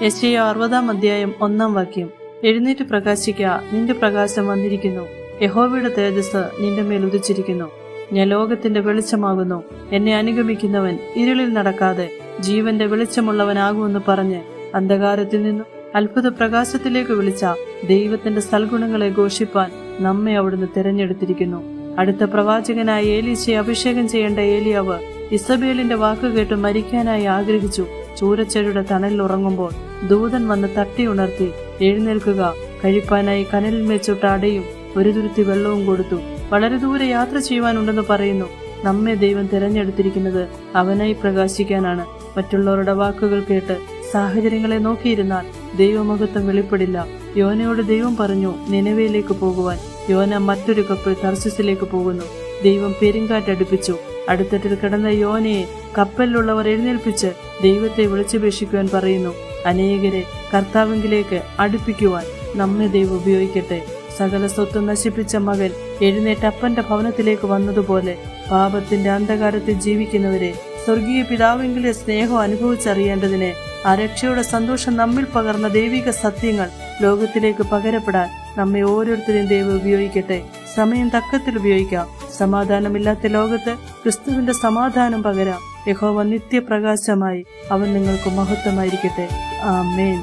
യെശയ്യാ 60-1 എഴുന്നേറ്റ് പ്രകാശിക്ക, നിന്റെ പ്രകാശം വന്നിരിക്കുന്നു, യഹോവയുടെ തേജസ് നിന്റെ മേൽ ഉദിച്ചിരിക്കുന്നു. ഞാൻ ലോകത്തിന്റെ വെളിച്ചമാകുന്നു, എന്നെ അനുഗമിക്കുന്നവൻ ഇരുളിൽ നടക്കാതെ ജീവന്റെ വെളിച്ചമുള്ളവനാകുമെന്ന് പറഞ്ഞ് അന്ധകാരത്തിൽ നിന്നും അത്ഭുത പ്രകാശത്തിലേക്ക് വിളിച്ച ദൈവത്തിന്റെ സൽഗുണങ്ങളെ ഘോഷിപ്പാൻ നമ്മെ അവിടുന്ന് തിരഞ്ഞെടുത്തിരിക്കുന്നു. അടുത്ത പ്രവാചകനായ ഏലീശയെ അഭിഷേകം ചെയ്യേണ്ട ഏലിയാവ് ഇസബേലിന്റെ വാക്ക് കേട്ട് മരിക്കാനായി ആഗ്രഹിച്ചു. ചൂരച്ചെടിയുടെ തണലിൽ ഉറങ്ങുമ്പോൾ ദൂതൻ വന്ന് തട്ടി ഉണർത്തി, എഴുന്നേൽക്കുക, കഴിപ്പാനായി കനലിൽ മേച്ചോട്ട അടയും ഒരു തുരുത്തി വെള്ളവും കൊടുത്തു. വളരെ ദൂരെ യാത്ര ചെയ്യുവാനുണ്ടെന്ന് പറയുന്നു. നമ്മെ ദൈവം തിരഞ്ഞെടുത്തിരിക്കുന്നത് അവനായി പ്രകാശിക്കാനാണ്. മറ്റുള്ളവരുടെ വാക്കുകൾ കേട്ട് സാഹചര്യങ്ങളെ നോക്കിയിരുന്നാൽ ദൈവമഹത്വം വെളിപ്പെടില്ല. യോനയോട് ദൈവം പറഞ്ഞു നിനവയിലേക്ക് പോകുവാൻ. യോന മറ്റൊരു കപ്പൽ തർശിസിലേക്ക് പോകുന്നു. ദൈവം പെരുങ്കാറ്റടുപ്പിച്ചു. അടുത്തട്ടിൽ കിടന്ന യോനയെ കപ്പലിലുള്ളവർ എഴുന്നേൽപ്പിച്ച് ദൈവത്തെ വിളിച്ചപേക്ഷിക്കുവാൻ പറയുന്നു. അനേകരെ കർത്താവിലേക്ക് അടുപ്പിക്കുവാൻ നമ്മെ ദൈവം ഉപയോഗിക്കട്ടെ. സകല സ്വത്തും നശിപ്പിച്ച മകൻ എഴുന്നേറ്റ് അപ്പന്റെ ഭവനത്തിലേക്ക് വന്നതുപോലെ പാപത്തിന്റെ അന്ധകാരത്തിൽ ജീവിക്കുന്നവരെ സ്വർഗീയ പിതാവിന്റെ സ്നേഹം അനുഭവിച്ചറിയേണ്ടതിന് ആ രക്ഷയുടെ സന്തോഷം നമ്മിൽ പകർന്ന ദൈവിക സത്യങ്ങൾ ലോകത്തിലേക്ക് പകരപ്പെടാൻ നമ്മെ ഓരോരുത്തരെയും ദൈവം ഉപയോഗിക്കട്ടെ. സമയം തക്കത്തിൽ ഉപയോഗിക്കാം. സമാധാനമില്ലാത്ത ലോകത്ത് ക്രിസ്തുവിന്റെ സമാധാനം പകരാം. യഹോവ നിത്യപ്രകാശമായി അവൻ നിങ്ങൾക്ക് മഹത്വമായിരിക്കട്ടെ. ആമേൻ.